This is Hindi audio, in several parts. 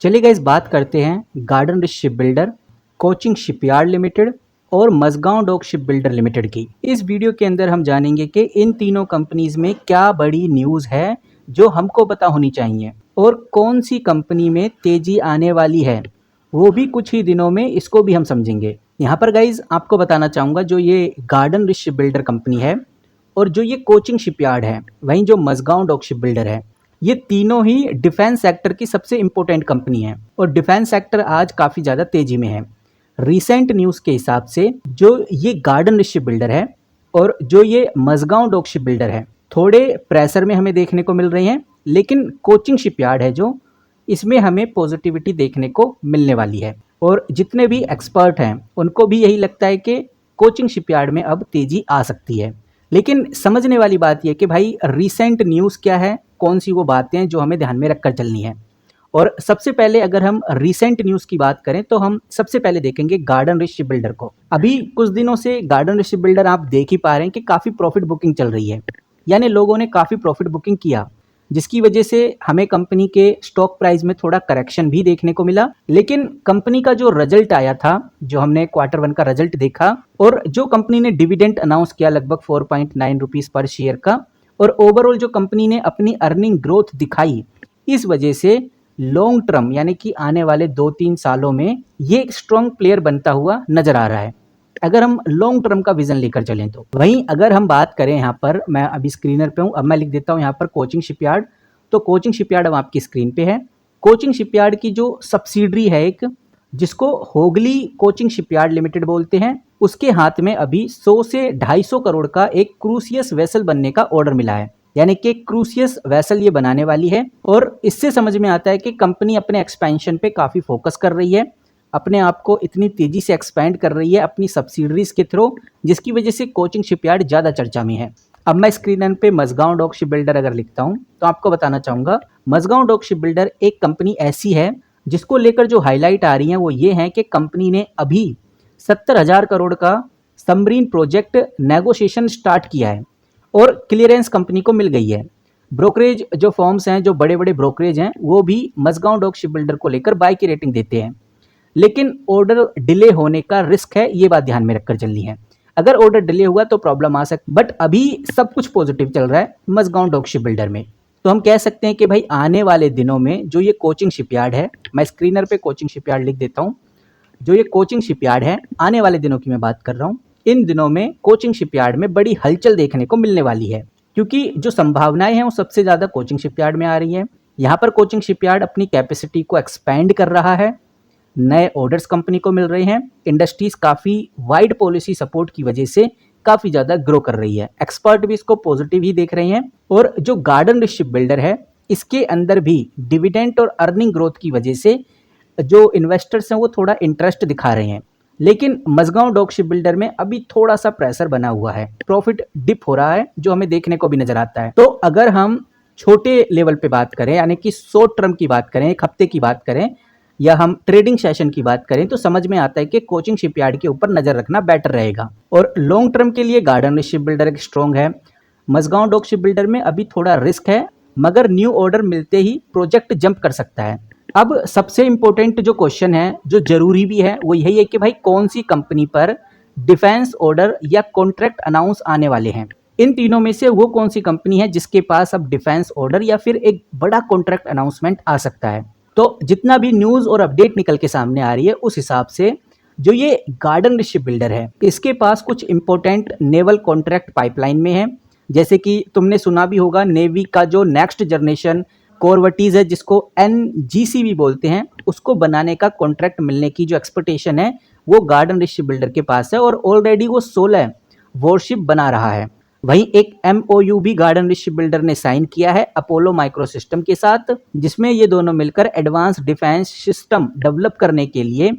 चलिए गाइस बात करते हैं Garden Reach ship builder, Cochin shipyard limited और Mazagon dock ship builder limited की। इस वीडियो के अंदर हम जानेंगे कि इन तीनों कंपनीज में क्या बड़ी न्यूज़ है जो हमको पता होनी चाहिए और कौन सी कंपनी में तेजी आने वाली है, वो भी कुछ ही दिनों में, इसको भी हम समझेंगे। यहाँ पर गाइज आपको बताना चाहूँगा, जो ये garden Reach ship builder company है और जो ये कोचिंग शिपयार्ड है, वहीं जो मझगांव डॉक शिप बिल्डर है, ये तीनों ही डिफेंस सेक्टर की सबसे इम्पोर्टेंट कंपनी है और डिफेंस सेक्टर आज काफ़ी ज़्यादा तेजी में है। रीसेंट न्यूज़ के हिसाब से जो ये गार्डन रिच शिप बिल्डर है और जो ये मझगांव डॉक शिप बिल्डर है, थोड़े प्रेशर में हमें देखने को मिल रहे हैं, लेकिन कोचिंग शिपयार्ड है जो, इसमें हमें पॉजिटिविटी देखने को मिलने वाली है। और जितने भी एक्सपर्ट हैं उनको भी यही लगता है कि कोचिंग शिपयार्ड में अब तेज़ी आ सकती है। लेकिन समझने वाली बात यह कि भाई रीसेंट न्यूज़ क्या है, कौन सी वो बातें हैं जो हमें ध्यान में रखकर चलनी है। और सबसे पहले अगर हम रीसेंट न्यूज़ की बात करें तो हम सबसे पहले देखेंगे गार्डन रिच शिप बिल्डर को। अभी कुछ दिनों से गार्डन रिच शिप बिल्डर आप देख ही पा रहे हैं कि काफ़ी प्रॉफिट बुकिंग चल रही है, यानी लोगों ने काफ़ी प्रॉफिट बुकिंग किया, जिसकी वजह से हमें कंपनी के स्टॉक प्राइस में थोड़ा करेक्शन भी देखने को मिला। लेकिन कंपनी का जो रिजल्ट आया था, जो हमने क्वार्टर 1 का रिजल्ट देखा और जो कंपनी ने डिविडेंड अनाउंस किया लगभग 4.9 रुपीज़ पर शेयर का, और ओवरऑल जो कंपनी ने अपनी अर्निंग ग्रोथ दिखाई, इस वजह से लॉन्ग टर्म यानी कि आने वाले 2-3 सालों में ये एक स्ट्रॉन्ग प्लेयर बनता हुआ नजर आ रहा है, अगर हम लॉन्ग टर्म का विजन लेकर चलें तो। वहीं अगर हम बात करें, यहाँ पर मैं अभी स्क्रीनर पे हूँ, अब मैं लिख देता हूँ यहाँ पर कोचिंग शिपयार्ड। तो कोचिंग शिपयार्ड अब आपकी स्क्रीन पे है। कोचिंग शिपयार्ड की जो सब्सिडरी है एक, जिसको होगली कोचिंग शिपयार्ड लिमिटेड बोलते हैं, उसके हाथ में अभी 100 से 250 करोड़ का एक क्रूसियस वेसल बनने का ऑर्डर मिला है, यानी कि क्रूसियस वेसल ये बनाने वाली है। और इससे समझ में आता है कि कंपनी अपने एक्सपेंशन पे काफ़ी फोकस कर रही है, अपने आप को इतनी तेज़ी से एक्सपैंड कर रही है अपनी सब्सिडरीज के थ्रू, जिसकी वजह से कोचिंग शिपयार्ड ज़्यादा चर्चा में है। अब मैं स्क्रीन पे मझगांव डॉक शिप बिल्डर अगर लिखता हूँ तो आपको बताना चाहूँगा, मझगांव डॉक शिप बिल्डर एक कंपनी ऐसी है जिसको लेकर जो हाईलाइट आ रही है वो ये है कि कंपनी ने अभी 70,000 करोड़ का सबमरीन प्रोजेक्ट नेगोशिएशन स्टार्ट किया है और क्लियरेंस कंपनी को मिल गई है। ब्रोकरेज जो फॉर्म्स हैं, जो बड़े बड़े ब्रोकरेज हैं, वो भी मझगांव डॉक शिप बिल्डर को लेकर बाय की रेटिंग देते हैं। लेकिन ऑर्डर डिले होने का रिस्क है, ये बात ध्यान में रखकर चलनी है। अगर ऑर्डर डिले हुआ तो प्रॉब्लम आ सकती, बट अभी सब कुछ पॉजिटिव चल रहा है मझगांव डॉक शिप बिल्डर में। तो हम कह सकते हैं कि भाई आने वाले दिनों में जो ये कोचिंग शिपयार्ड है, मैं स्क्रीनर पे कोचिंग शिपयार्ड लिख देता हूँ, जो ये कोचिंग शिपयार्ड है, आने वाले दिनों की मैं बात कर रहा हूँ, इन दिनों में कोचिंग शिपयार्ड में बड़ी हलचल देखने को मिलने वाली है, क्योंकि जो संभावनाएं हैं वो सबसे ज़्यादा कोचिंग शिपयार्ड में आ रही है। यहाँ पर कोचिंग शिपयार्ड अपनी कैपेसिटी को एक्सपैंड कर रहा है, नए ऑर्डर्स कंपनी को मिल रहे हैं, इंडस्ट्रीज काफ़ी वाइड पॉलिसी सपोर्ट की वजह से काफ़ी ज़्यादा ग्रो कर रही है, एक्सपर्ट भी इसको पॉजिटिव ही देख रहे हैं। और जो गार्डन रिच शिप बिल्डर है, इसके अंदर भी डिविडेंड और अर्निंग ग्रोथ की वजह से जो इन्वेस्टर्स हैं वो थोड़ा इंटरेस्ट दिखा रहे हैं। लेकिन मझगांव डॉक शिप बिल्डर में अभी थोड़ा सा प्रेशर बना हुआ है, प्रॉफिट डिप हो रहा है, जो हमें देखने को भी नजर आता है। तो अगर हम छोटे लेवल पे बात करें, यानी कि शॉर्ट टर्म की बात करें, एक हफ्ते की बात करें, या हम ट्रेडिंग सेशन की बात करें, तो समझ में आता है कि कोचिंग शिपयार्ड के ऊपर नजर रखना बेटर रहेगा। और लॉन्ग टर्म के लिए गार्डन रिच शिप बिल्डर एक स्ट्रॉन्ग है। मझगांव डॉक शिप बिल्डर में अभी थोड़ा रिस्क है, मगर न्यू ऑर्डर मिलते ही प्रोजेक्ट जंप कर सकता है। अब सबसे इंपॉर्टेंट जो क्वेश्चन है, जो जरूरी भी है, वो यही है कि भाई कौन सी कंपनी पर डिफेंस ऑर्डर या कॉन्ट्रैक्ट अनाउंस आने वाले हैं। इन तीनों में से वो कौन सी कंपनी है जिसके पास अब डिफेंस ऑर्डर या फिर एक बड़ा कॉन्ट्रैक्ट अनाउंसमेंट आ सकता है। तो जितना भी न्यूज़ और अपडेट निकल के सामने आ रही है, उस हिसाब से जो ये गार्डन रिच शिप बिल्डर है, इसके पास कुछ इंपॉर्टेंट नेवल कॉन्ट्रैक्ट पाइपलाइन में है। जैसे कि तुमने सुना भी होगा, नेवी का जो नेक्स्ट जनरेशन कोरवटीज है, जिसको NGC भी बोलते हैं, उसको बनाने का कॉन्ट्रैक्ट मिलने की जो एक्सपेक्टेशन है वो गार्डन रिच शिप बिल्डर के पास है, और ऑलरेडी वो 16 वॉरशिप बना रहा है। वहीं एक MOU भी गार्डन रिच शिप बिल्डर ने साइन किया है अपोलो माइक्रो सिस्टम के साथ, जिसमें ये दोनों मिलकर एडवांस डिफेंस सिस्टम डेवलप करने के लिए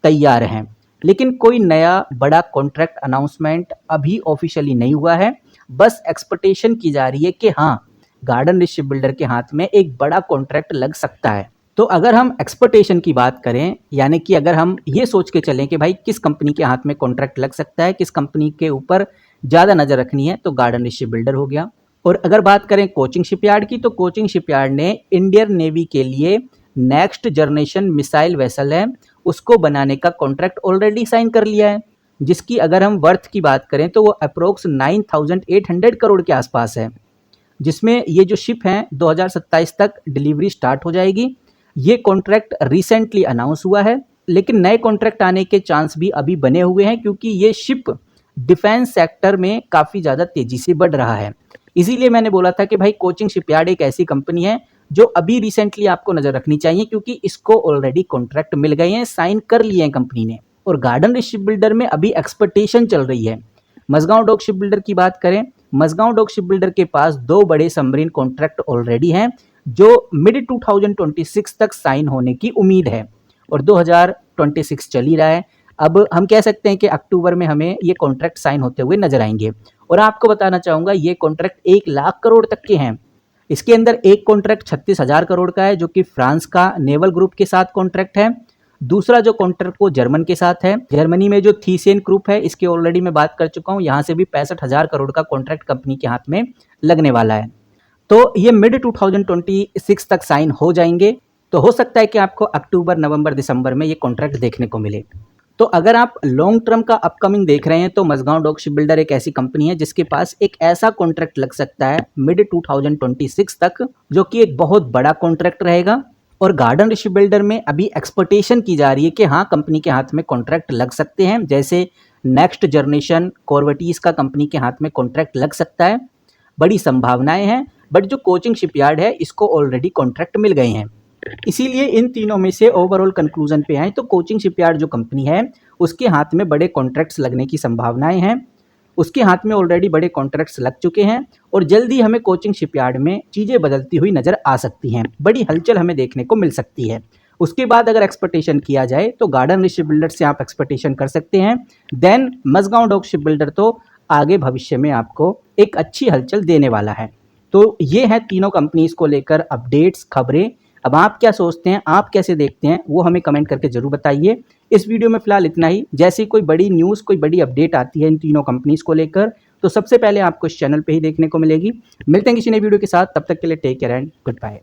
तैयार हैं। लेकिन कोई नया बड़ा कॉन्ट्रैक्ट अनाउंसमेंट अभी ऑफिशियली नहीं हुआ है, बस एक्सपेक्टेशन की जा रही है कि हाँ, गार्डन रिच शिप बिल्डर के हाथ में एक बड़ा कॉन्ट्रैक्ट लग सकता है। तो अगर हम एक्सपेक्टेशन की बात करें, यानी कि अगर हम ये सोच के चलें कि भाई किस कंपनी के हाथ में कॉन्ट्रैक्ट लग सकता है, किस कंपनी के ऊपर ज़्यादा नज़र रखनी है, तो गार्डन रिच शिप बिल्डर हो गया। और अगर बात करें कोचिंग शिपयार्ड की, तो कोचिंग शिपयार्ड ने इंडियन नेवी के लिए नेक्स्ट जनरेशन मिसाइल वेसल है उसको बनाने का कॉन्ट्रैक्ट ऑलरेडी साइन कर लिया है, जिसकी अगर हम वर्थ की बात करें तो वो अप्रोक्स 9,800 करोड़ के आसपास है, जिसमें ये जो शिप हैं 2027 तक डिलीवरी स्टार्ट हो जाएगी। ये कॉन्ट्रैक्ट रिसेंटली अनाउंस हुआ है, लेकिन नए कॉन्ट्रैक्ट आने के चांस भी अभी बने हुए हैं, क्योंकि ये शिप डिफेंस सेक्टर में काफ़ी ज़्यादा तेज़ी से बढ़ रहा है। इसीलिए मैंने बोला था कि भाई कोचिंग शिपयार्ड एक ऐसी कंपनी है जो अभी रिसेंटली आपको नज़र रखनी चाहिए, क्योंकि इसको ऑलरेडी कॉन्ट्रैक्ट मिल गए हैं, साइन कर लिए हैं कंपनी ने। और गार्डन शिप बिल्डर में अभी एक्सपेक्टेशन चल रही है। मझगांव डॉक शिप बिल्डर की बात करें, मझगांव डॉक शिप बिल्डर के पास 2 बड़े सबमरीन कॉन्ट्रैक्ट ऑलरेडी हैं, जो मिड 2026 तक साइन होने की उम्मीद है, और 2026 चल ही रहा है। अब हम कह सकते हैं कि अक्टूबर में हमें ये कॉन्ट्रैक्ट साइन होते हुए नजर आएंगे। और आपको बताना चाहूँगा ये कॉन्ट्रैक्ट 1 लाख करोड़ तक के हैं। इसके अंदर एक कॉन्ट्रैक्ट 36,000 करोड़ का है, जो कि फ्रांस का नेवल ग्रुप के साथ कॉन्ट्रैक्ट है। दूसरा जो कॉन्ट्रैक्ट वो जर्मन के साथ है। जर्मनी में जो थीसेन ग्रुप है, इसके ऑलरेडी मैं बात कर चुका हूँ, यहाँ से भी 65,000 करोड़ का कॉन्ट्रैक्ट कंपनी के हाथ में लगने वाला है। तो ये मिड 2026 तक साइन हो जाएंगे, तो हो सकता है कि आपको अक्टूबर, नवंबर, दिसंबर में ये कॉन्ट्रैक्ट देखने को मिले। तो अगर आप लॉन्ग टर्म का अपकमिंग देख रहे हैं तो मझगांव डॉक शिप बिल्डर एक ऐसी कंपनी है जिसके पास एक ऐसा कॉन्ट्रैक्ट लग सकता है मिड 2026 तक, जो कि एक बहुत बड़ा कॉन्ट्रैक्ट रहेगा। और गार्डन शिप बिल्डर में अभी एक्सपेक्टेशन की जा रही है कि हाँ, कंपनी के हाथ में कॉन्ट्रैक्ट लग सकते हैं, जैसे नेक्स्ट जनरेशन कॉर्वेटीज का कंपनी के हाथ में कॉन्ट्रैक्ट लग सकता है, बड़ी संभावनाएं हैं। बट जो कोचिंग शिपयार्ड है इसको ऑलरेडी कॉन्ट्रैक्ट मिल गए हैं। इसीलिए इन तीनों में से ओवरऑल कंक्लूजन पे आए तो कोचिंग शिपयार्ड जो कंपनी है उसके हाथ में बड़े कॉन्ट्रैक्ट्स लगने की संभावनाएं हैं। उसके हाथ में ऑलरेडी बड़े कॉन्ट्रैक्ट्स लग चुके हैं, और जल्दी हमें कोचिंग शिपयार्ड में चीज़ें बदलती हुई नज़र आ सकती हैं, बड़ी हलचल हमें देखने को मिल सकती है। उसके बाद अगर एक्सपेक्टेशन किया जाए तो गार्डन शिप बिल्डर से आप एक्सपेक्टेशन कर सकते हैं। Then Mazagon dock ship builder तो आगे भविष्य में आपको एक अच्छी हलचल देने वाला है। तो ये है तीनों कंपनीज को लेकर अपडेट्स, खबरें। अब आप क्या सोचते हैं, आप कैसे देखते हैं, वो हमें कमेंट करके जरूर बताइए। इस वीडियो में फिलहाल इतना ही। जैसे कोई बड़ी न्यूज़, कोई बड़ी अपडेट आती है इन तीनों कंपनीज को लेकर, तो सबसे पहले आपको इस चैनल पे ही देखने को मिलेगी। मिलते हैं किसी नई वीडियो के साथ, तब तक के लिए take care and good bye.